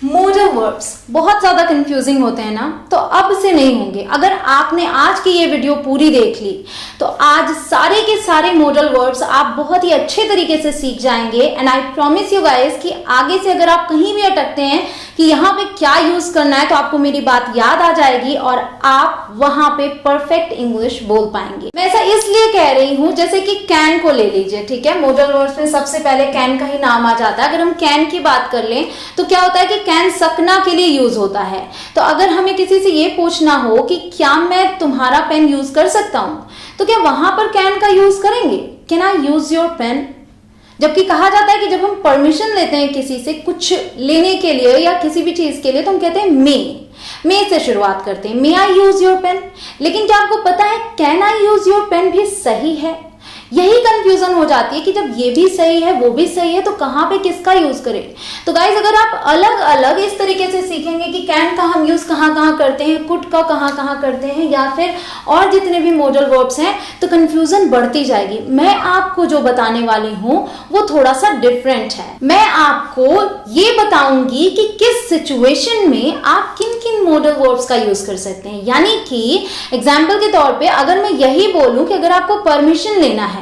Modal verbs बहुत ज्यादा confusing होते हैं ना, तो अब से नहीं होंगे। अगर आपने आज की ये वीडियो पूरी देख ली तो आज सारे के सारे मोडल वर्ब्स आप बहुत ही अच्छे तरीके से सीख जाएंगे। And I promise you guys कि आगे से अगर आप कहीं भी अटकते हैं कि यहाँ पे क्या यूज करना है, तो आपको मेरी बात याद आ जाएगी और आप वहां पे परफेक्ट इंग्लिश बोल पाएंगे। मैं ऐसा इसलिए कह रही हूँ, जैसे कि कैन को ले लीजिए, ठीक है। मोडल वर्ब्स में सबसे पहले कैन का ही नाम आ जाता है। अगर हम कैन की बात कर लें तो क्या होता है कि कैन सकना के लिए यूज होता है। तो अगर हमें किसी से ये पूछना हो कि क्या मैं तुम्हारा पेन यूज कर सकता हूं, तो क्या वहां पर कैन का यूज करेंगे, can I use your pen. जबकि कहा जाता है कि जब हम परमिशन लेते हैं किसी से कुछ लेने के लिए या किसी भी चीज के लिए, तो हम कहते हैं मे से शुरुआत करते हैं, may I use your pen. लेकिन क्या आपको पता है can I use your pen भी सही है। यही कंफ्यूजन हो जाती है कि जब ये भी सही है वो भी सही है, तो कहां पे किसका यूज करें। तो गाइज अगर आप अलग अलग इस तरीके से सीखेंगे कि कैन का हम यूज कहां कहां करते हैं, कुड का कहां कहां करते हैं, या फिर और जितने भी मोडल वर्ब्स हैं, तो कंफ्यूजन बढ़ती जाएगी। मैं आपको जो बताने वाली हूं वो थोड़ा सा डिफरेंट है। मैं आपको ये बताऊंगी कि किस सिचुएशन में आप किन किन मोडल वर्ब्स का यूज कर सकते हैं। यानी कि एग्जाम्पल के तौर पे अगर मैं यही बोलूं कि अगर आपको परमिशन लेना है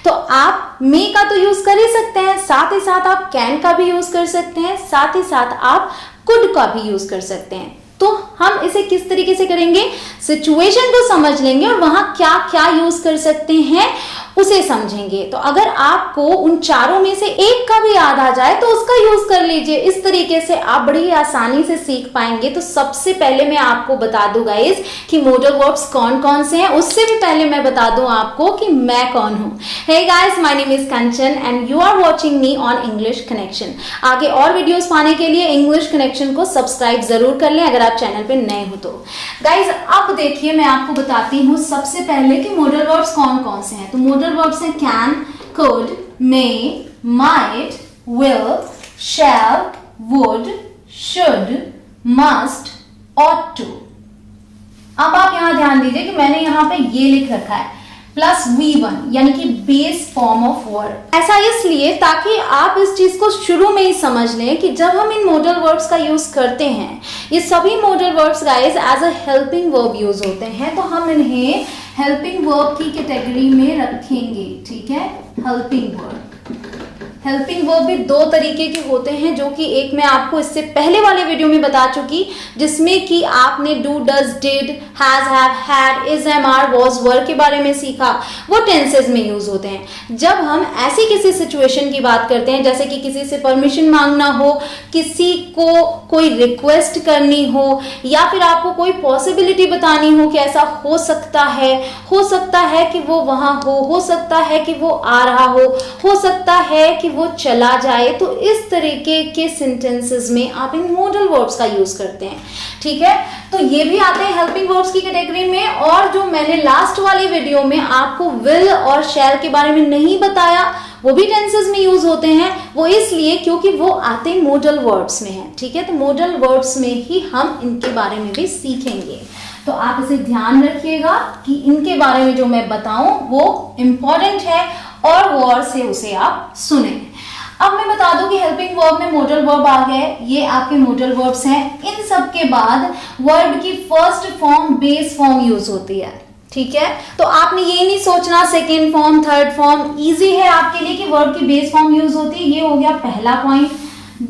तो आप मे का तो यूज कर ही सकते हैं, साथ ही साथ आप कैन का भी यूज कर सकते हैं, साथ ही साथ आप कुड का भी यूज कर सकते हैं। तो हम इसे किस तरीके से करेंगे, सिचुएशन को समझ लेंगे और वहां क्या क्या यूज कर सकते हैं उसे समझेंगे। तो अगर आपको उन चारों में से एक का भी याद आ जाए तो उसका यूज कर लीजिए। इस तरीके से आप बड़ी आसानी से सीख पाएंगे। तो सबसे पहले मैं आपको बता दूं गाइस कि मोडल वर्ब्स कौन कौन से हैं। उससे भी पहले मैं बता दूं आपको कि मैं कौन हूं। Hey guys, my name is Kanchan and you are watching me on English Connection. आगे और वीडियोस पाने के लिए इंग्लिश कनेक्शन को सब्सक्राइब जरूर कर लें अगर आप चैनल पे नए हो तो। गाइस अब देखिए, मैं आपको बताती हूँ सबसे पहले कि मोडल वर्ब्स कौन कौन से हैं। तो मोडल वर्ब्स हैं can, could, may, might, will, shall, would, should, must, ought to. अब आप यहां ध्यान दीजिए कि मैंने यहां पे ये लिख रखा है प्लस V1, यानी कि बेस फॉर्म ऑफ वर्ब। ऐसा इसलिए ताकि आप इस चीज को शुरू में ही समझ लें कि जब हम इन मोडल वर्ब्स का यूज करते हैं, ये सभी modal verbs guys as a helping verb use होते हैं, तो हम इन्हें हेल्पिंग वर्ब की कैटेगरी में रखेंगे। ठीक है, हेल्पिंग वर्ब। हेल्पिंग वर्ब भी दो तरीके के होते हैं, जो कि एक मैं आपको इससे पहले वाले वीडियो में बता चुकी, जिसमें कि आपने do, does, did, has, have, had, is, am, are, was, were के बारे में सीखा। वो टेंसेज में यूज होते हैं। जब हम ऐसी किसी सिचुएशन की बात करते हैं, जैसे कि किसी से परमिशन मांगना हो, किसी को कोई रिक्वेस्ट करनी हो, या फिर आपको कोई पॉसिबिलिटी बतानी हो कि ऐसा हो सकता है कि वो वहां हो सकता है कि वो आ रहा हो सकता है कि वो चला जाए, तो इस तरीके के सेंटेंसेस में आप इन मोडल वर्ब्स का यूज करते हैं। ठीक है, तो ये भी आते हैं हेल्पिंग वर्ब्स की कैटेगरी में। और जो मैंने लास्ट वाली वीडियो में आपको विल और शैल के बारे में नहीं बताया, वो भी टेंसेस में यूज होते हैं। वो इसलिए क्योंकि वो आते मोडल वर्ब्स में हैं। ठीक है, तो मोडल वर्ब्स में ही हम इनके बारे में भी सीखेंगे। तो आप इसे ध्यान रखिएगा कि इनके बारे में जो मैं बताऊं वो इंपॉर्टेंट है और गौर से उसे आप सुने। अब मैं बता दूं कि हेल्पिंग वर्ब में मोडल वर्ब आ गए, ये आपके मोडल वर्ब्स हैं। इन सब के बाद वर्ब की first form, base form use होती है। ठीक है, तो आपने ये नहीं सोचना second form, third form. Easy है आपके लिए कि वर्ब की बेस फॉर्म यूज होती है। ये हो गया पहला पॉइंट।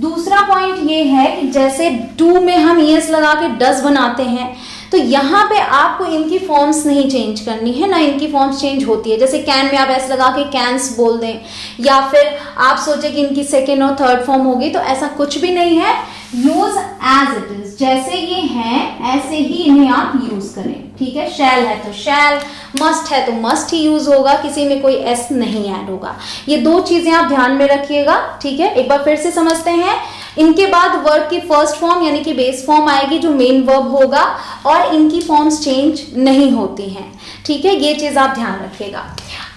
दूसरा पॉइंट ये है कि जैसे डू में हम ईएस लगा के डज बनाते हैं, तो यहाँ पे आपको इनकी फॉर्म्स नहीं चेंज करनी है, ना इनकी फॉर्म्स चेंज होती है। जैसे कैन में आप ऐसे लगा के कैंस बोल दें, या फिर आप सोचे कि इनकी सेकेंड और थर्ड फॉर्म होगी, तो ऐसा कुछ भी नहीं है। यूज एज इट इज, जैसे ये हैं ऐसे ही इन्हें आप यूज करें। ठीक है, शैल है तो शैल, मस्ट है तो मस्ट ही यूज होगा, किसी में कोई एस नहीं ऐड होगा। ये दो चीजें आप ध्यान में रखिएगा। ठीक है, एक बार फिर से समझते हैं। इनके बाद वर्ब की फर्स्ट फॉर्म यानी कि बेस फॉर्म आएगी, जो मेन वर्ब होगा, और इनकी फॉर्म्स चेंज नहीं होती हैं। ठीक है, ये चीज आप ध्यान रखिएगा।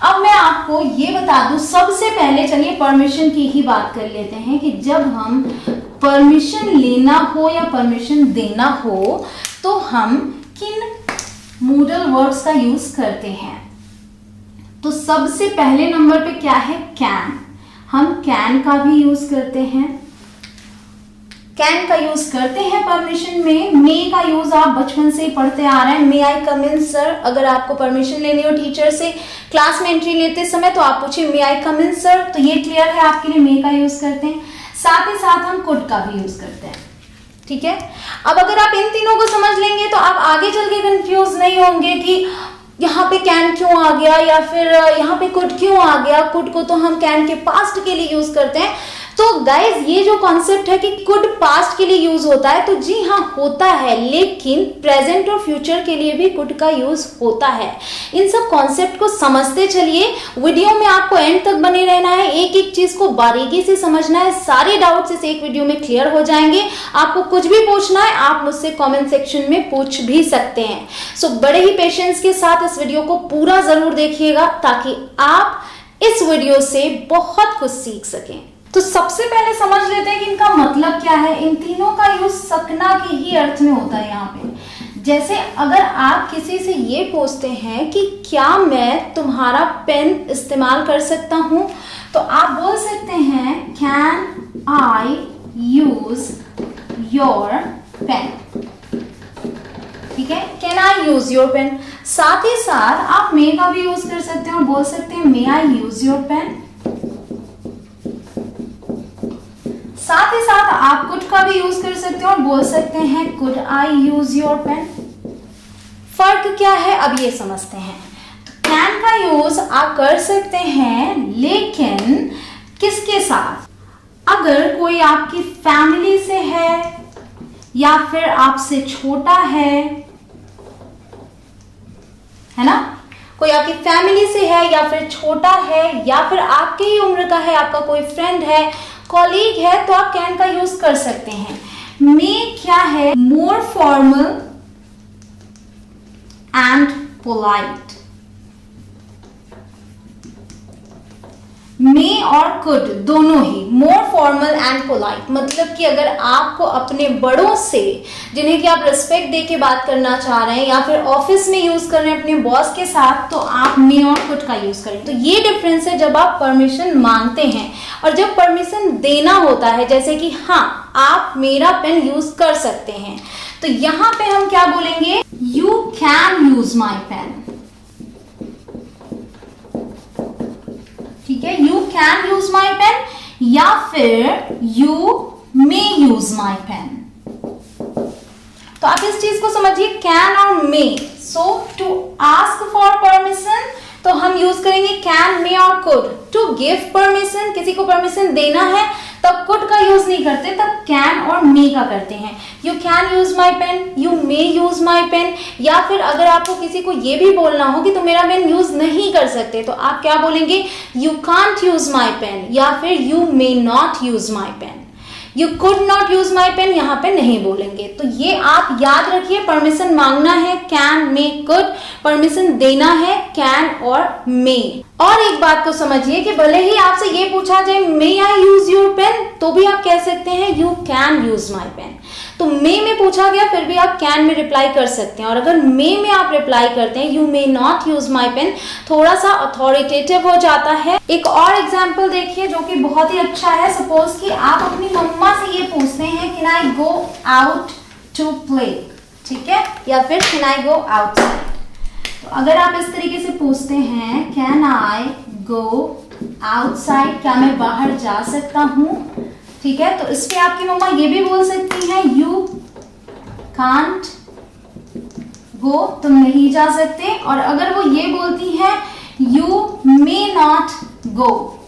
अब मैं आपको ये बता दूं, सबसे पहले चलिए परमिशन की ही बात कर लेते हैं कि जब हम परमिशन लेना हो या परमिशन देना हो तो हम किन मोडल वर्ब्स का यूज करते हैं। तो सबसे पहले नंबर पे क्या है, कैन। हम कैन का भी यूज करते हैं। कैन का यूज करते हैं परमिशन में। मे का यूज आप बचपन से पढ़ते आ रहे हैं, मे आई कम इन सर। अगर आपको परमिशन लेनी हो टीचर से क्लास में एंट्री लेते समय तो आप पूछिए मे आई कम इन सर, तो ये क्लियर है आपके लिए, मे का यूज करते हैं। साथ ही साथ हम कुड का भी यूज करते हैं, ठीक है। अब अगर आप इन तीनों को समझ लेंगे तो आप आगे चल के कंफ्यूज नहीं होंगे कि यहाँ पे कैन क्यों आ गया या फिर यहाँ पे कुड क्यों आ गया। कुड को तो हम कैन के पास्ट के लिए यूज करते हैं। तो गाइज ये जो कॉन्सेप्ट है कि कुड पास्ट के लिए यूज होता है, तो जी हाँ होता है, लेकिन प्रेजेंट और फ्यूचर के लिए भी कुड का यूज होता है। इन सब कॉन्सेप्ट को समझते चलिए। वीडियो में आपको एंड तक बने रहना है, एक एक चीज को बारीकी से समझना है। सारे डाउट्स इस एक वीडियो में क्लियर हो जाएंगे। आपको कुछ भी पूछना है आप मुझसे कॉमेंट सेक्शन में पूछ भी सकते हैं। सो बड़े ही पेशेंस के साथ इस वीडियो को पूरा जरूर देखिएगा ताकि आप इस वीडियो से बहुत कुछ सीख सकें। तो सबसे पहले समझ लेते हैं कि इनका मतलब क्या है। इन तीनों का यूज सकना के ही अर्थ में होता है यहाँ पे। जैसे अगर आप किसी से ये पूछते हैं कि क्या मैं तुम्हारा पेन इस्तेमाल कर सकता हूं, तो आप बोल सकते हैं can I use your pen, ठीक है, can I use your pen. साथ ही साथ आप मे का भी यूज कर सकते हैं और बोल सकते हैं may I use your pen. साथ ही साथ आप कुड का भी यूज कर सकते हो और बोल सकते हैं could I use your pen. फर्क क्या है अब ये समझते हैं। तो कैन का यूज आप कर सकते हैं, लेकिन किसके साथ? अगर कोई आपकी फैमिली से है या फिर आपसे छोटा है ना, कोई आपकी फैमिली से है या फिर छोटा है या फिर आपके ही उम्र का है, आपका कोई फ्रेंड है, कॉलीग है, तो आप कैन का यूज कर सकते हैं। मे क्या है? More formal and polite. May और कुड दोनों ही मोर फॉर्मल एंड पोलाइट, मतलब कि अगर आपको अपने बड़ों से जिन्हें कि आप रिस्पेक्ट दे के बात करना चाह रहे हैं या फिर ऑफिस में यूज कर रहे हैं अपने बॉस के साथ, तो आप मे और कुड का यूज करें। तो ये डिफरेंस है जब आप परमिशन मांगते हैं और जब परमिशन देना होता है, जैसे कि हाँ आप मेरा पेन यूज कर सकते हैं, तो यहां पे हम क्या बोलेंगे? You can use my pen, ठीक है, you can use my pen या फिर you may use my pen. तो आप इस चीज को समझिए, कैन और may. So to ask for permission तो हम यूज करेंगे कैन, मे और कुड। टू गिव परमिशन, किसी को परमिशन देना है तब कुड का यूज नहीं करते, तब कैन और मे का करते हैं। You can use my pen, you may use my pen. या फिर अगर आपको किसी को ये भी बोलना हो कि तुम मेरा पेन यूज नहीं कर सकते, तो आप क्या बोलेंगे? You can't use my pen या फिर you may not use my pen. You could not use my pen यहाँ पे नहीं बोलेंगे। तो ये आप याद रखिए, परमिशन मांगना है कैन, मे, कुड, परमिशन देना है कैन और मे। और एक बात को समझिए कि भले ही आपसे ये पूछा जाए may I use your pen, तो भी आप कह सकते हैं you can use my pen. तो मे में पूछा गया फिर भी आप कैन में रिप्लाई कर सकते हैं, और अगर मे में आप रिप्लाई करते हैं you may not use my pen, थोड़ा सा अथॉरिटेटिव हो जाता है। एक और एग्जाम्पल देखिए जो कि बहुत ही अच्छा है। सपोज कि आप अपनी मम्मा से ये पूछते हैं can I go out to play, ठीक है, या फिर कैन आई गो आउटसाइड। तो अगर आप इस तरीके से पूछते हैं कैन आई गो आउटसाइड, क्या मैं बाहर जा सकता हूं, ठीक है, तो इस पे आपकी मम्मा ये भी बोल सकती हैं यू कांट गो, तुम नहीं जा सकते। और अगर वो ये बोलती है you may not go,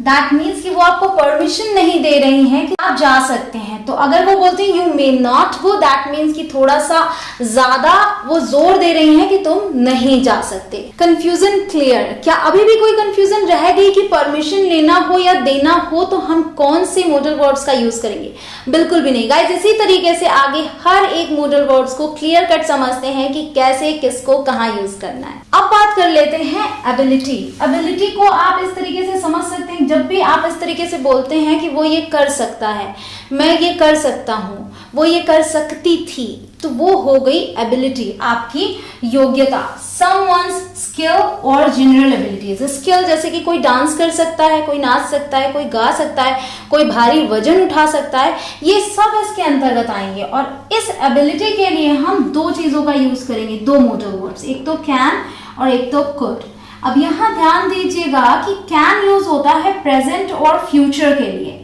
that means कि वो आपको परमिशन नहीं दे रही हैं कि आप जा सकते हैं। तो अगर वो बोलती है you may not go, that means कि थोड़ा सा ज्यादा वो जोर दे रही हैं कि तुम नहीं जा सकते। Confusion clear? क्या अभी भी कोई कंफ्यूजन रह गई कि परमिशन लेना हो या देना हो तो हम कौन से मॉडल वर्ड्स का यूज करेंगे? बिल्कुल भी नहीं गाइस। इसी तरीके से आगे हर एक मॉडल वर्ड्स को क्लियर कट समझते हैं कि कैसे किसको कहाँ यूज करना है। अब बात कर लेते हैं एबिलिटी। एबिलिटी को आप इस तरीके से समझ सकते हैं, जब भी आप इस तरीके से बोलते हैं कि वो ये कर सकता है, मैं ये कर सकता हूं, वो ये कर सकती थी, तो वो हो गई एबिलिटी, आपकी योग्यता। समवन्स स्किल और जनरल एबिलिटीज। स्किल जैसे कि कोई डांस कर सकता है, कोई नाच सकता है, कोई गा सकता है, कोई भारी वजन उठा सकता है, ये सब इसके अंतर्गत आएंगे। और इस एबिलिटी के लिए हम दो चीजों का यूज करेंगे, दो मोटर वर्ड्स, एक तो कैन और एक तो कुड। अब यहाँ ध्यान दीजिएगा कि कैन यूज होता है प्रेजेंट और फ्यूचर के लिए,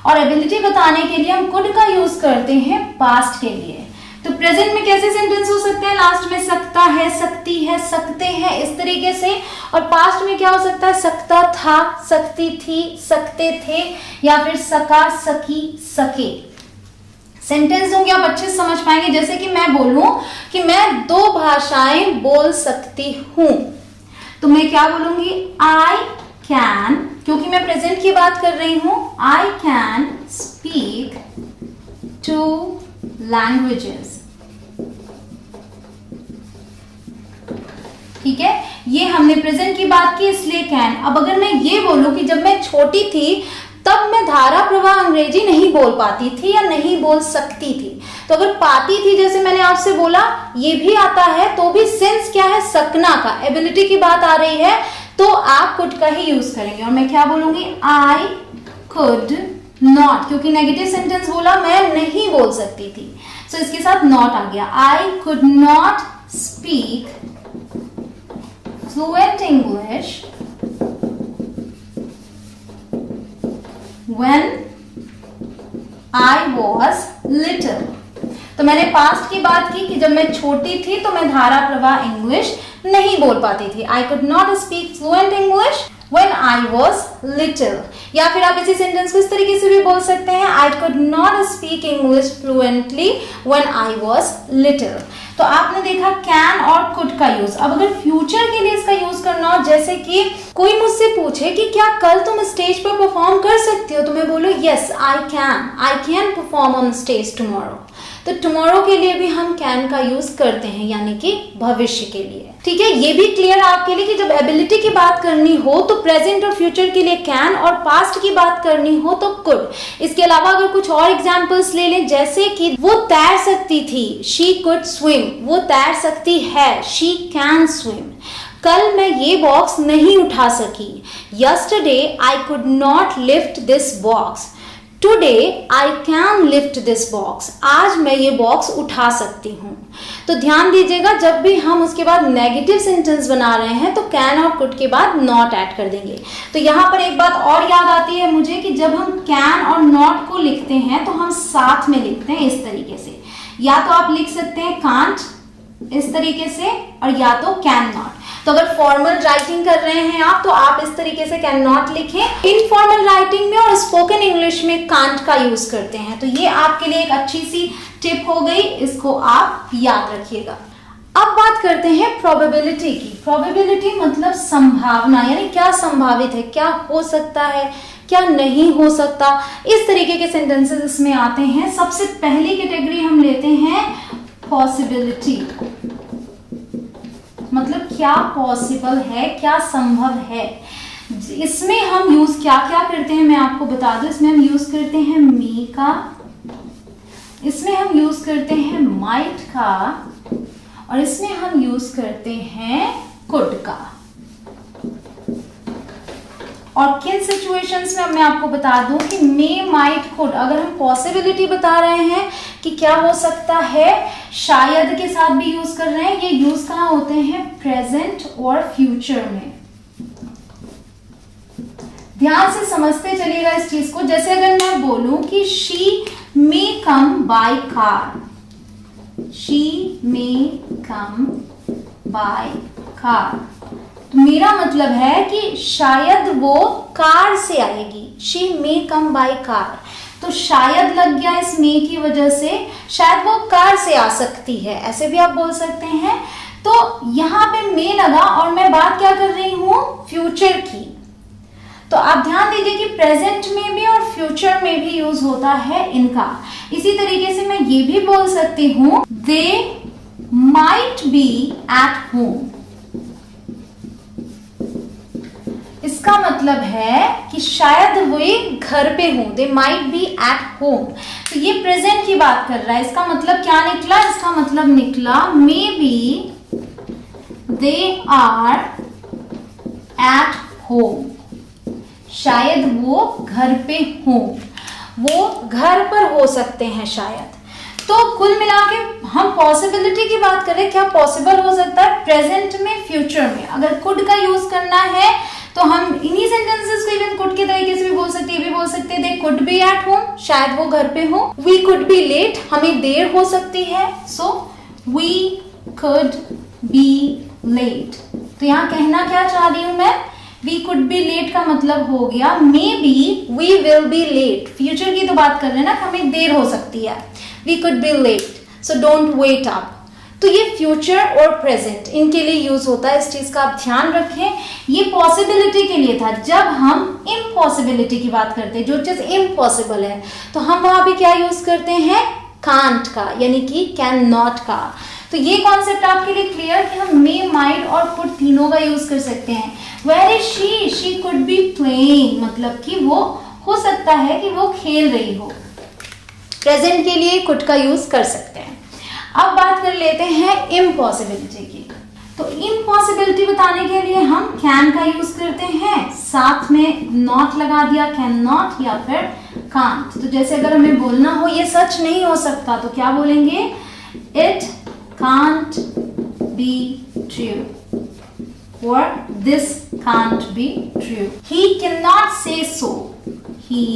और एबिलिटी बताने के लिए हम कुड का यूज करते हैं पास्ट के लिए। तो प्रेजेंट में कैसे सेंटेंस हो सकते हैं, लास्ट में सकता है, सकती है, सकते हैं, इस तरीके से। और पास्ट में क्या हो सकता है, सकता था, सकती थी, सकते थे, या फिर सका, सकी, सके। सेंटेंस होंगे आप अच्छे से समझ पाएंगे। जैसे कि मैं बोलूं कि मैं 2 भाषाएं बोल सकती हूं, तो मैं क्या बोलूंगी, आई कैन, क्योंकि मैं प्रेजेंट की बात कर रही हूं, आई कैन स्पीक 2 लैंग्वेजेस। ठीक है, ये हमने प्रेजेंट की बात की इसलिए कैन। अब अगर मैं ये बोलूं कि जब मैं छोटी थी तब मैं धारा प्रवाह अंग्रेजी नहीं बोल पाती थी या नहीं बोल सकती थी, तो अगर पाती थी जैसे मैंने आपसे बोला ये भी आता है, तो भी सेंस क्या है, सकना का, एबिलिटी की बात आ रही है, तो आप कुड का ही यूज करेंगे। और मैं क्या बोलूंगी, आई कुड नॉट, क्योंकि नेगेटिव सेंटेंस बोला, मैं नहीं बोल सकती थी, सो इसके साथ नॉट आ गया। I could not speak fluent English when I was little। तो मैंने पास्ट की बात की कि जब मैं छोटी थी तो मैं धारा प्रवाह इंग्लिश नहीं बोल पाती थी। I could not speak fluent English when I was little। या फिर आप इसी सेंटेंस को इस तरीके से भी बोल सकते हैं, I could not speak English fluently when I was little। तो आपने देखा कैन और कुड का यूज। अब अगर फ्यूचर के लिए इसका यूज करना हो, जैसे कि कोई मुझसे पूछे कि क्या कल तुम स्टेज पर परफॉर्म कर सकती हो, तो मैं बोलूँ yes I can perform on stage tomorrow. तो टुमारो के लिए भी हम कैन का यूज करते हैं, यानी कि भविष्य के लिए। ठीक है, ये भी क्लियर आपके लिए कि जब एबिलिटी की बात करनी हो तो प्रेजेंट और फ्यूचर के लिए कैन, और पास्ट की बात करनी हो तो कुड। इसके अलावा अगर कुछ और एग्जांपल्स ले लें, जैसे कि वो तैर सकती थी, शी कुड स्विम, वो तैर सकती है, शी कैन स्विम। कल मैं ये बॉक्स नहीं उठा सकी, yesterday I could not lift this box, today I can lift this box, आज मैं ये बॉक्स उठा सकती हूँ। तो ध्यान दीजिएगा, जब भी हम उसके बाद नेगेटिव सेंटेंस बना रहे हैं तो कैन और कुड के बाद नॉट ऐड कर देंगे। तो यहाँ पर एक बात और याद आती है मुझे कि जब हम कैन और नॉट को लिखते हैं तो हम साथ में लिखते हैं इस तरीके से। या तो आप लिख सकते हैं कांट इस तरीके से, और या तो कैन नॉट। तो अगर फॉर्मल राइटिंग कर रहे हैं आप तो आप इस तरीके से कैन नॉट लिखें। इनफॉर्मल राइटिंग में और स्पोकन इंग्लिश में कांट का यूज करते हैं। तो ये आपके लिए एक अच्छी सी टिप हो गई, इसको आप याद रखिएगा। अब बात करते हैं प्रोबेबिलिटी की। प्रोबेबिलिटी मतलब संभावना, यानी क्या संभावित है, क्या हो सकता है, क्या नहीं हो सकता, इस तरीके के सेंटेंसेस इसमें आते हैं। सबसे पहली कैटेगरी हम लेते हैं पॉसिबिलिटी, मतलब क्या पॉसिबल है, क्या संभव है। इसमें हम यूज क्या क्या करते हैं मैं आपको बता दूं। इसमें हम यूज करते हैं मे का, इसमें हम यूज करते हैं माइट का, और इसमें हम यूज करते हैं कुड का। और किन सिचुएशंस में मैं आपको बता दूं कि मे माइट कुड, अगर हम पॉसिबिलिटी बता रहे हैं कि क्या हो सकता है, शायद के साथ भी यूज कर रहे हैं। ये यूज कहाँ होते हैं, प्रेजेंट और फ्यूचर में। ध्यान से समझते चलिएगा इस चीज को। जैसे अगर मैं बोलूं कि she may come by car, she may come by car, तो मेरा मतलब है कि शायद वो कार से आएगी। She may come by car, तो शायद लग गया इस मे की वजह से, शायद वो कार से आ सकती है, ऐसे भी आप बोल सकते हैं। तो यहाँ पे मे लगा और मैं बात क्या कर रही हूँ, फ्यूचर की। तो आप ध्यान दीजिए कि प्रेजेंट में भी और फ्यूचर में भी यूज होता है इनका। इसी तरीके से मैं ये भी बोल सकती हूँ, they might be at home. इसका मतलब है कि शायद वे घर पे हों, they might be at home. तो ये प्रेजेंट की बात कर रहा है, इसका मतलब क्या निकला, इसका मतलब निकला may be they are at home, शायद वो घर पे हों, वो घर पर हो सकते हैं शायद। तो कुल मिला के हम पॉसिबिलिटी की बात करें, क्या पॉसिबल हो सकता है प्रेजेंट में, फ्यूचर में। अगर कुड का यूज करना है तो हम इन्हीं सेंटेंसेस को इवन कुड के तरीके से भी बोल सकते हैं, ये भी बोल सकते हैं they could be eight home, शायद वो घर पे हो। वी कुड बी लेट, हमें देर हो सकती है, so we could be late. तो यहाँ कहना क्या चाह रही हूं मैं, वी कुड बी लेट का मतलब हो गया may be we will be late, future की तो बात कर रहे हैं ना, हमें देर हो सकती है। We could be late, so don't wait up. तो ये फ्यूचर और प्रेजेंट इनके लिए यूज होता है, इस चीज का आप ध्यान रखें। ये पॉसिबिलिटी के लिए था। जब हम इम्पॉसिबिलिटी की बात करते हैं, जो चीज इम्पॉसिबल है, तो हम वहां भी क्या यूज करते हैं, कांट का, यानी कि कैन नॉट का। तो ये कॉन्सेप्ट आपके लिए क्लियर कि हम मे, माइट और कुड तीनों का यूज कर सकते हैं। Where is she, she could be playing, मतलब कि वो हो सकता है कि वो खेल रही हो। प्रेजेंट के लिए कुड का यूज कर सकते हैं। अब बात कर लेते हैं इम्पॉसिबिलिटी की। तो इम्पॉसिबिलिटी बताने के लिए हम कैन का यूज करते हैं, साथ में नॉट लगा दिया, कैन नॉट या फिर कांट। तो जैसे अगर हमें बोलना हो ये सच नहीं हो सकता, तो क्या बोलेंगे, इट कांट बी ट्रू, और this can't be true. He can not से सो, ही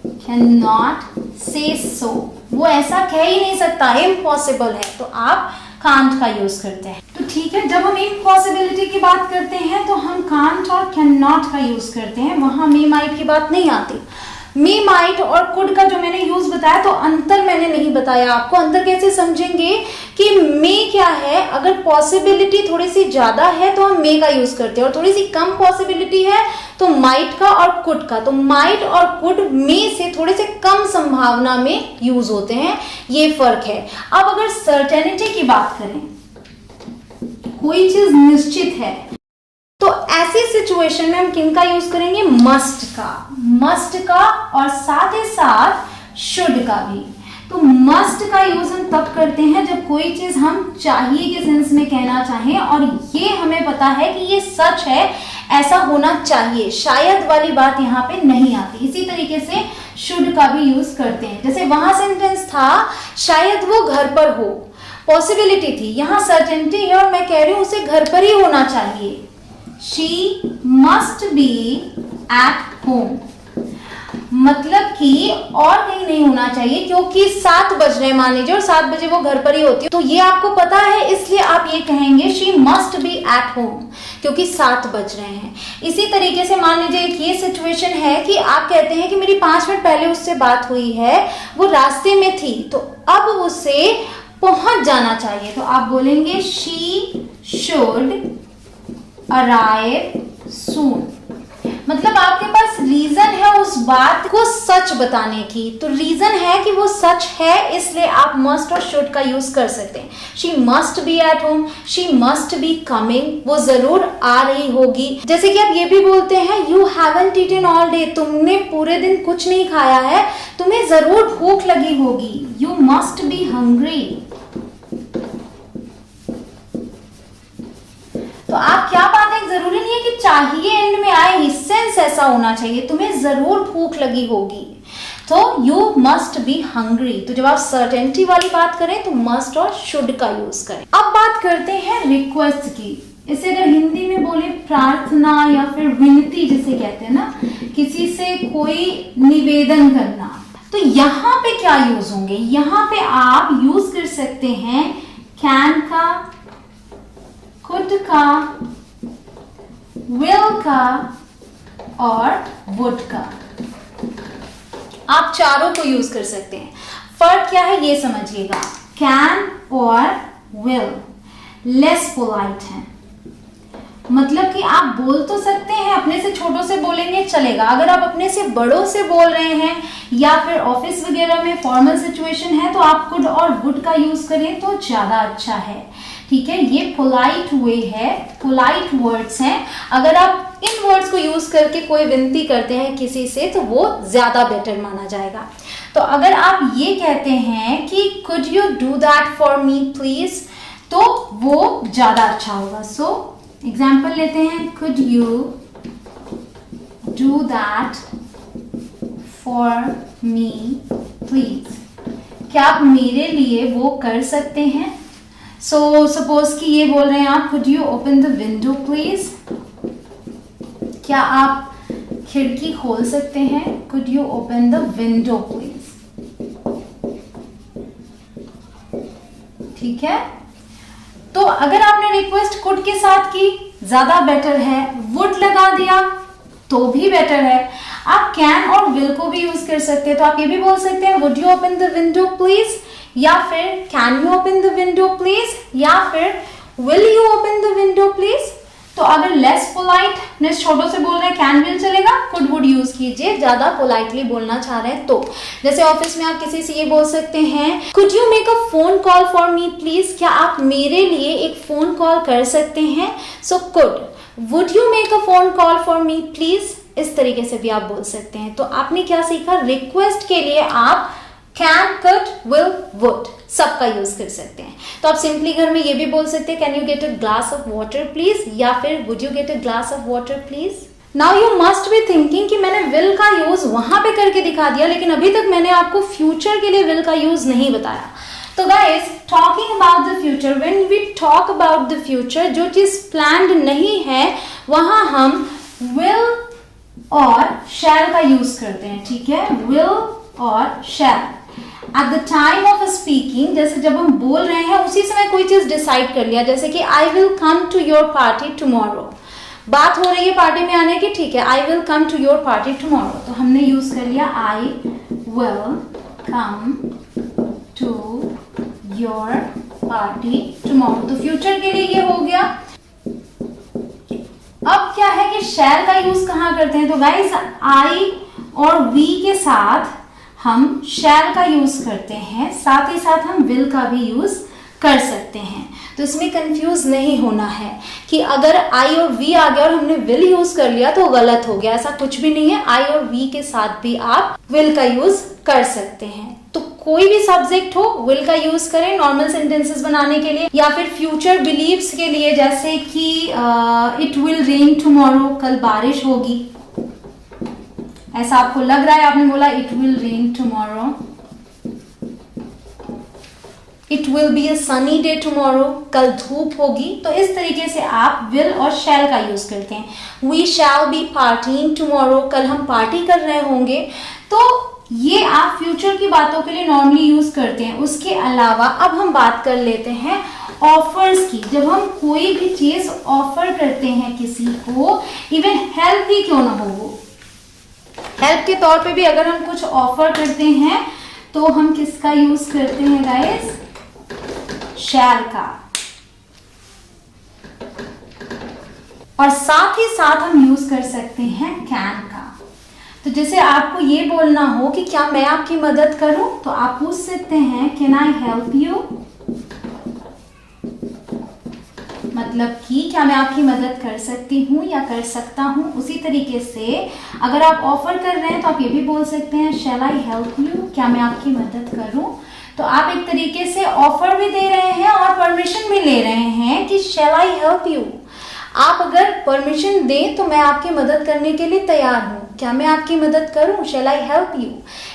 कैन नॉट से सो, वो ऐसा कह ही नहीं सकता, इम्पॉसिबल है, तो आप कांट का यूज करते हैं। तो ठीक है, जब हम इम्पॉसिबिलिटी की बात करते हैं तो हम कांट और कैन नॉट का यूज करते हैं, वहां मे माइट की बात नहीं आती। मे माइट और कुड का जो मैंने यूज बताया, तो अंतर मैंने नहीं बताया आपको। अंतर कैसे समझेंगे कि मे क्या है, अगर पॉसिबिलिटी थोड़ी सी ज्यादा है तो हम मे का यूज करते हैं, और थोड़ी सी कम पॉसिबिलिटी है तो माइट का और कुड का। तो माइट और कुड मे से थोड़े से कम संभावना में यूज होते हैं, ये फर्क है। अब अगर सर्टेनिटी की बात करें, कोई चीज निश्चित है, तो ऐसी सिचुएशन में हम किन का यूज करेंगे, मस्ट का, मस्ट का, और साथ ही साथ शुड का भी। तो मस्ट का यूज हम तब करते हैं जब कोई चीज हम चाहिए के सेंस में कहना चाहें, और ये हमें पता है कि ये सच है, ऐसा होना चाहिए, शायद वाली बात यहाँ पे नहीं आती। इसी तरीके से शुड का भी यूज करते हैं। जैसे वहां सेंटेंस था शायद वो घर पर हो, पॉसिबिलिटी थी, यहाँ सर्टेनिटी है और मैं कह रही हूं उसे घर पर ही होना चाहिए। She must be at home, मतलब कि और कहीं नहीं होना चाहिए, क्योंकि 7 बज रहे मान लीजिए और 7 बजे वो घर पर ही होती है, तो ये आपको पता है, इसलिए आप ये कहेंगे she must be at home, क्योंकि 7 बज रहे हैं। इसी तरीके से मान लीजिए एक ये सिचुएशन है कि आप कहते हैं कि मेरी 5 मिनट पहले उससे बात हुई है, वो रास्ते में थी, तो अब उसे पहुंच जाना चाहिए, तो आप बोलेंगे she should arrive soon। मतलब आपके पास रीजन है उस बात को सच बताने की, तो रीजन है कि वो सच है, इसलिए आप मस्ट और शुड का यूज कर सकते हैं। She must be at home, she must be coming, वो जरूर आ रही होगी। जैसे कि आप ये भी बोलते हैं you haven't eaten all day, तुमने पूरे दिन कुछ नहीं खाया है, तुम्हें जरूर भूख लगी होगी। You must be hungry. तो आप क्या बात है, जरूरी नहीं है कि चाहिए एंड में आए ही, सेंस ऐसा होना चाहिए, तुम्हें जरूर भूख लगी होगी, तो यू मस्ट बी हंग्री। तो जब आप सर्टेनिटी वाली बात करें तो मस्ट और शुड का यूज करें। अब बात करते हैं रिक्वेस्ट की। इसे अगर हिंदी में बोले प्रार्थना या फिर विनती जिसे कहते हैं ना, किसी से कोई निवेदन करना, तो यहाँ पे क्या यूज होंगे, यहाँ पे आप यूज कर सकते हैं कैन का, कुड का, विल का और वुड का। आप चारों को यूज कर सकते हैं। फर्क क्या है ये समझिएगा, कैन और विल लेस पोलाइट है, मतलब कि आप बोल तो सकते हैं, अपने से छोटों से बोलेंगे चलेगा, अगर आप अपने से बड़ों से बोल रहे हैं या फिर ऑफिस वगैरह में फॉर्मल सिचुएशन है, तो आप कुड और वुड का यूज करें तो ज्यादा अच्छा है। ठीक है, ये पोलाइट वे है, पोलाइट वर्ड्स हैं। अगर आप इन वर्ड्स को यूज करके कोई विनती करते हैं किसी से तो वो ज्यादा बेटर माना जाएगा। तो अगर आप ये कहते हैं कि could you do that for me please, तो वो ज्यादा अच्छा होगा। सो एग्जाम्पल लेते हैं, could you do that for me please, क्या आप मेरे लिए वो कर सकते हैं। सो सपोज कि ये बोल रहे हैं आप, could you open the window please, क्या आप खिड़की खोल सकते हैं। Could you open the window please, ठीक है। तो अगर आपने रिक्वेस्ट कुड के साथ की ज्यादा बेटर है, वुड लगा दिया तो भी बेटर है। आप कैन और विल को भी यूज कर सकते हैं, तो आप ये भी बोल सकते हैं would you open the window please, या फिर can you open the window please, या फिर will you open the window please. तो अगर लेस पोलाइटनेस छोटों से बोल रहे हैं कैन विल चलेगा, कुड वुड यूज कीजिए ज्यादा पोलाइटली बोलना चाह रहे हैं तो। जैसे ऑफिस में आप किसी से ये बोल सकते हैं, could you make a phone call for me please, क्या आप मेरे लिए एक फोन कॉल कर सकते हैं। So could, would you make a phone call for me please, इस तरीके से भी आप बोल सकते हैं। तो आपने क्या सीखा, रिक्वेस्ट के लिए आप कैन, कुड, विल, वुड सबका यूज कर सकते हैं। तो आप सिंपली घर में ये भी बोल सकते हैं, can you get a glass of water please, या फिर would you get a glass of water please. Now you must be thinking कि मैंने विल का यूज वहां पे करके दिखा दिया, लेकिन अभी तक मैंने आपको फ्यूचर के लिए विल का यूज नहीं बताया। तो guys, talking about the future, when we talk about the future, जो चीज प्लान्ड नहीं है वहां हम विल और शैल का यूज करते हैं, ठीक है। विल और शैल at the time of speaking, जैसे जब हम बोल रहे हैं उसी समय कोई चीज डिसाइड कर लिया, जैसे कि I will come to your party tomorrow, बात हो रही है पार्टी में आने की, ठीक है, I will come to your party tomorrow, तो हमने यूज कर लिया I will come to your party tomorrow. तो फ्यूचर के लिए ये हो गया। अब क्या है कि शैल का यूज कहाँ करते हैं, तो गाइस आई और वी के साथ हम शैल का यूज करते हैं, साथ ही साथ हम विल का भी यूज कर सकते हैं। तो इसमें कंफ्यूज नहीं होना है कि अगर आई और वी आ गया और हमने विल यूज कर लिया तो गलत हो गया, ऐसा कुछ भी नहीं है। आई और वी के साथ भी आप विल का यूज कर सकते हैं। तो कोई भी सब्जेक्ट हो विल का यूज करें नॉर्मल सेंटेंसेस बनाने के लिए, या फिर फ्यूचर बिलीव्स के लिए, जैसे कि इट विल रेन टुमारो, कल बारिश होगी, ऐसा आपको लग रहा है, आपने बोला it will rain tomorrow, it will be a sunny day tomorrow, कल धूप होगी। तो इस तरीके से आप विल और शैल का यूज करते हैं। We shall be partying tomorrow, कल हम पार्टी कर रहे होंगे। तो ये आप फ्यूचर की बातों के लिए नॉर्मली यूज करते हैं। उसके अलावा अब हम बात कर लेते हैं ऑफर्स की। जब हम कोई भी चीज ऑफर करते हैं किसी को, इवन हेल्प ही क्यों ना हो, वो हेल्प के तौर पे भी अगर हम कुछ ऑफर करते हैं तो हम किसका यूज करते हैं गाइस, शैल का। और साथ ही साथ हम यूज कर सकते हैं कैन का। तो जैसे आपको ये बोलना हो कि क्या मैं आपकी मदद करूं, तो आप पूछ सकते हैं कैन आई हेल्प यू, मतलब कि क्या मैं आपकी मदद कर सकती हूँ या कर सकता हूँ। उसी तरीके से अगर आप ऑफर कर रहे हैं तो आप ये भी बोल सकते हैं शैल आई हेल्प यू, क्या मैं आपकी मदद करूँ। तो आप एक तरीके से ऑफर भी दे रहे हैं और परमिशन भी ले रहे हैं कि शैल आई हेल्प यू। आप अगर परमिशन दें तो मैं आपकी मदद करने के लिए तैयार हूँ, क्या मैं आपकी मदद करूँ, शैल आई हेल्प यू।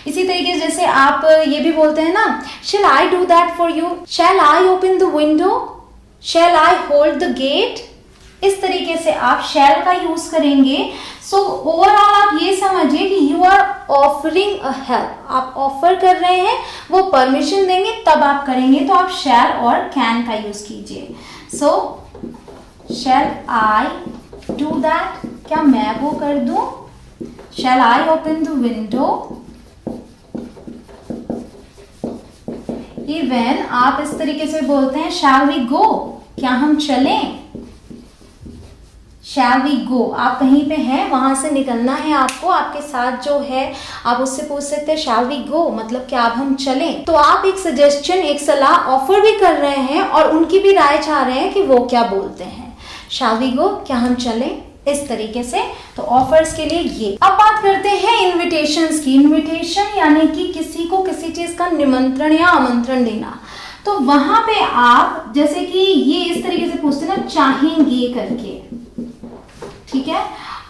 इसी तरीके से जैसे आप ये भी बोलते हैं ना, shall I do that for you, shall I open the window, shall I hold the gate. इस तरीके से आप शैल का यूज करेंगे। सो ओवरऑल आप ये समझिए कि you are offering a help, आप ऑफर कर रहे हैं, वो परमिशन देंगे तब आप करेंगे, तो आप शैल और कैन का यूज कीजिए। सो शैल आई डू दैट, क्या मैं वो कर दूं, shall I open the window. Even आप इस तरीके से बोलते हैं शैल वी गो, क्या हम चलें, शैल वी गो। आप कहीं पे हैं, वहां से निकलना है आपको, आपके साथ जो है आप उससे पूछ सकते हैं शैल वी गो, मतलब क्या अब हम चलें। तो आप एक सजेशन, एक सलाह ऑफर भी कर रहे हैं और उनकी भी राय चाह रहे हैं कि वो क्या बोलते हैं। शैल वी गो, क्या हम चलें। इस तरीके से। तो ऑफर्स के लिए ये। अब बात करते हैं इनविटेशंस की। इनविटेशन यानी कि किसी को किसी चीज का निमंत्रण या आमंत्रण देना। तो वहां पे आप जैसे कि ये इस तरीके से पूछते हैं ना, चाहेंगे करके, ठीक है।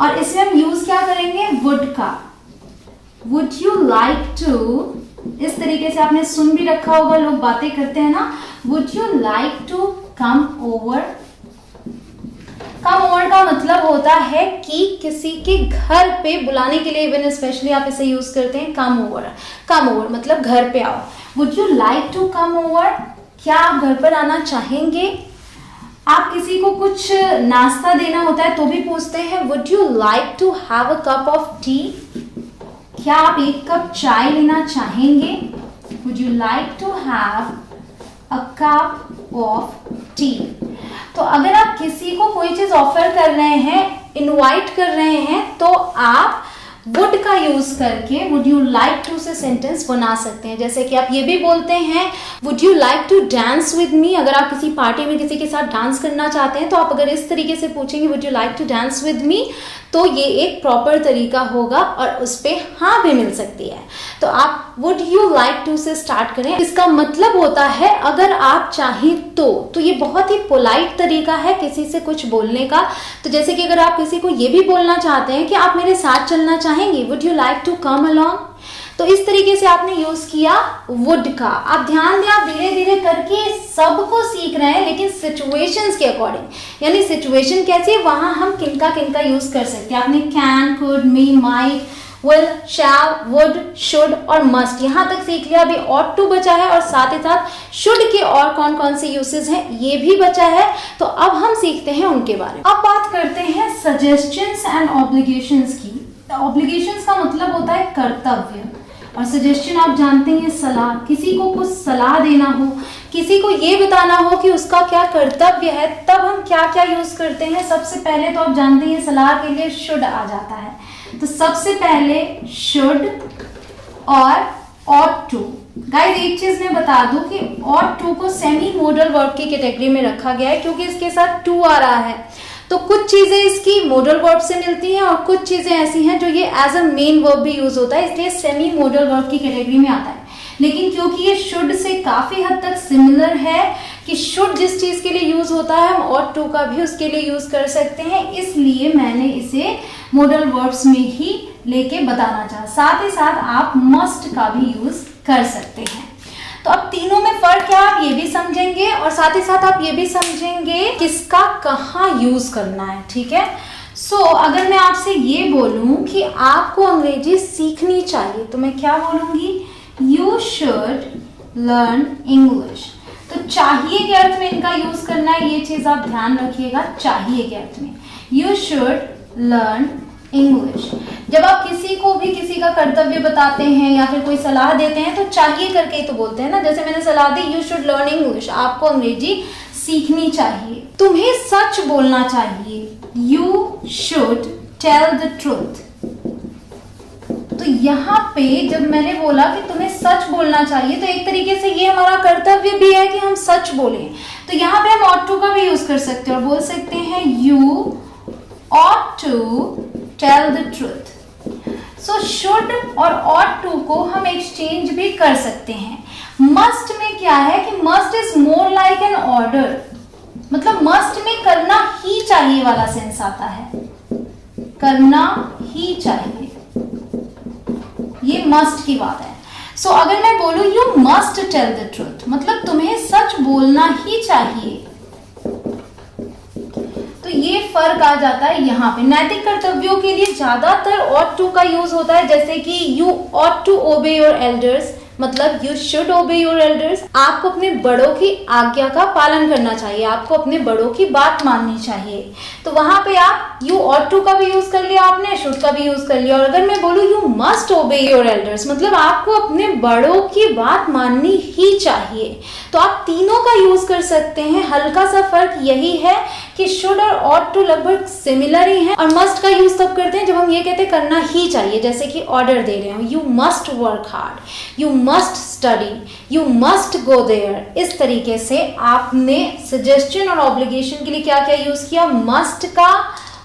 और इसमें हम यूज क्या करेंगे, वुड का। वुड यू लाइक टू, इस तरीके से आपने सुन भी रखा होगा, लोग बातें करते हैं ना, would you like to come over. Come over का मतलब होता है कि किसी के घर पे बुलाने के लिए, इवन स्पेशली आप इसे यूज करते हैं कम ओवर। कम ओवर मतलब घर पे आओ। Would you like to come over, क्या आप घर पर आना चाहेंगे। आप किसी को कुछ नाश्ता देना होता है तो भी पूछते हैं would you like to have a cup of tea, क्या आप एक कप चाय लेना चाहेंगे। Would you like to have a cup of tea. तो अगर आप किसी को कोई चीज ऑफर कर रहे हैं, इनवाइट कर रहे हैं, तो आप वुड का यूज करके वुड यू लाइक टू से सेंटेंस बना सकते हैं। जैसे कि आप ये भी बोलते हैं would you like to dance with me. अगर आप किसी पार्टी में किसी के साथ डांस करना चाहते हैं तो आप अगर इस तरीके से पूछेंगे would you like to dance with me, तो ये एक प्रॉपर तरीका होगा और उस पे हाँ भी मिल सकती है। तो आप वुड यू लाइक टू से स्टार्ट करें। इसका मतलब होता है अगर आप चाहें तो ये बहुत ही पोलाइट तरीका है किसी से कुछ बोलने का। तो जैसे कि अगर आप किसी को ये भी बोलना चाहते हैं कि आप मेरे साथ चलना चाहेंगे, would you like to come along, तो इस तरीके से आपने यूज किया वुड का। आप ध्यान दें, आप धीरे धीरे करके सबको सीख रहे हैं, लेकिन सिचुएशंस के अकॉर्डिंग। यानी सिचुएशन कैसी है, वहां हम किनका किनका यूज कर सकते हैं। आपने can, could, may, might, will, shall, would, should और मस्ट यहां तक सीख लिया। अभी ऑट टू बचा है और साथ ही साथ शुड के और कौन कौन से यूसेज हैं ये भी बचा है। तो अब हम सीखते हैं उनके बारे में। अब बात करते हैं सजेशंस एंड ऑब्लिगेशंस की। ऑब्लिगेशंस का मतलब होता है कर्तव्य, और सजेशन आप जानते हैं सलाह। किसी को कुछ सलाह देना हो, किसी को ये बताना हो कि उसका क्या कर्तव्य है, तब हम क्या क्या यूज करते हैं। सबसे पहले तो आप जानते हैं सलाह के लिए शुड आ जाता है। तो सबसे पहले शुड और ought to। गाइस एक चीज मैं बता दूं कि ought to को सेमी मॉडल वर्ब की कैटेगरी में रखा गया है, क्योंकि इसके साथ to आ रहा है। तो कुछ चीजें इसकी मॉडल वर्ब से मिलती हैं और कुछ चीजें ऐसी हैं जो ये एज अ मेन वर्ब भी यूज होता है, इसलिए सेमी मॉडल वर्ब की कैटेगरी में आता है। लेकिन क्योंकि ये शुड से काफी हद तक सिमिलर है कि शुड जिस चीज के लिए यूज होता है हम ought to का भी उसके लिए यूज कर सकते हैं, इसलिए मैंने इसे मॉडल वर्ब्स में ही लेके बताना चाहा। साथ ही साथ आप मस्ट का भी यूज कर सकते हैं। तो अब तीनों में फर्क क्या आप ये भी समझेंगे और साथ ही साथ आप ये भी समझेंगे किसका कहाँ यूज करना है, ठीक है। सो अगर मैं आपसे ये बोलूं कि आपको अंग्रेजी सीखनी चाहिए तो मैं क्या बोलूंगी, यू शुड लर्न इंग्लिश। तो चाहिए के अर्थ में इनका यूज करना है, ये चीज आप ध्यान रखिएगा। चाहिए के अर्थ में यू शुड लर्न इंग्लिश। जब आप किसी को भी किसी का कर्तव्य बताते हैं या फिर कोई सलाह देते हैं तो चाहिए करके ही तो बोलते हैं ना। जैसे मैंने सलाह दी यू शुड लर्न इंग्लिश, आपको अंग्रेजी सीखनी चाहिए। तुम्हें सच बोलना चाहिए, you should tell the truth. तो यहाँ पे जब मैंने बोला कि तुम्हें सच बोलना चाहिए तो एक तरीके से ये हमारा कर्तव्य भी है कि हम सच बोलें। तो यहाँ पे हम ought to का भी यूज कर सकते हैं और बोल सकते हैं you ought to tell the truth। So should और ought to को हम एक्सचेंज भी कर सकते हैं। must में क्या है कि must is more like an order, मतलब must में करना ही चाहिए वाला सेंस आता है, करना ही चाहिए, ये must की बात है। सो अगर मैं बोलूं you must tell the truth, मतलब तुम्हें सच बोलना ही चाहिए, तो ये फर्क आ जाता है यहाँ पे। नैतिक कर्तव्यों के लिए ज्यादातर ought to का यूज होता है, जैसे कि you ought to obey your elders, मतलब you should obey your elders। आपको अपने बड़ों की आज्ञा का पालन करना चाहिए, आपको अपने बड़ों की बात माननी चाहिए। तो वहां पे आप you ought to का भी यूज कर लिया आपने, should का भी यूज कर लिया। और अगर मैं बोलूं you must obey your elders, मतलब आपको अपने बड़ों की बात माननी ही चाहिए। तो आप तीनों का यूज कर सकते हैं। हल्का सा फर्क यही है कि should और ought to लगभग सिमिलर ही हैं। और must का यूज तब करते हैं जब हम ये कहते हैं करना ही चाहिए, जैसे कि ऑर्डर दे रहे हो, you must work hard, you must study, you must go there। इस तरीके से आपने सजेशन और ऑब्लिगेशन के लिए क्या क्या यूज किया, must का,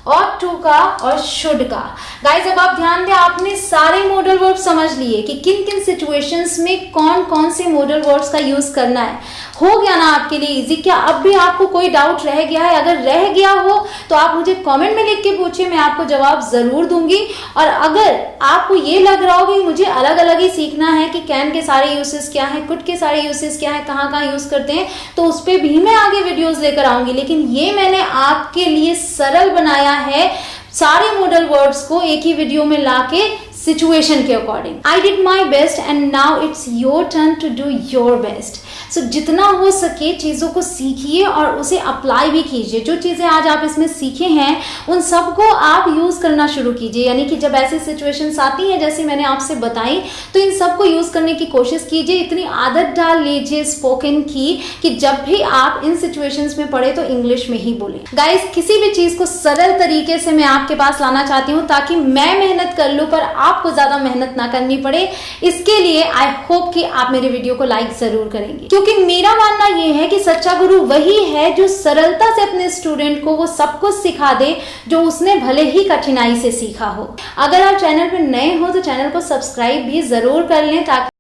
ought to का और should का। गाइज अब आप ध्यान दें, आपने सारे मॉडल वर्ब समझ लिए कि किन किन सिचुएशंस में कौन कौन से मॉडल वर्ब्स का यूज करना है। हो गया ना आपके लिए इजी? क्या अब भी आपको कोई डाउट रह गया है? अगर रह गया हो तो आप मुझे कमेंट में लिख के पूछिए, मैं आपको जवाब जरूर दूंगी। और अगर आपको ये लग रहा हो कि मुझे अलग अलग ही सीखना है कि कैन के सारे यूसेस क्या हैं, कुड के सारे यूसेस क्या हैं, कहाँ कहाँ यूज करते हैं, तो उस पर भी मैं आगे वीडियोस लेकर आऊंगी। लेकिन ये मैंने आपके लिए सरल बनाया है, सारे मॉडल वर्ब्स को एक ही वीडियो में लाके सिचुएशन के according. I did my best and now it's your turn to do your best. So जितना हो सके चीज़ों को सीखिए और उसे अप्लाई भी कीजिए। जो चीज़ें आज आप इसमें सीखे हैं उन सबको आप यूज़ करना शुरू कीजिए। यानी कि जब ऐसी सिचुएशंस आती हैं जैसे मैंने आपसे बताई, तो इन सबको यूज़ करने की कोशिश कीजिए। इतनी आदत डाल लीजिए स्पोकन की कि जब भी आप इन सिचुएशंस में पढ़े तो इंग्लिश में ही बोलें। गाइस, किसी भी चीज़ को सरल तरीके से मैं आपके पास लाना चाहती हूँ ताकि मैं मेहनत कर लूँ पर आपको ज़्यादा मेहनत ना करनी पड़े। इसके लिए आई होप कि आप मेरे वीडियो को लाइक ज़रूर करेंगे, क्योंकि मेरा मानना यह है कि सच्चा गुरु वही है जो सरलता से अपने स्टूडेंट को वो सब कुछ सिखा दे जो उसने भले ही कठिनाई से सीखा हो। अगर आप चैनल पर नए हो तो चैनल को सब्सक्राइब भी जरूर कर लें ताकि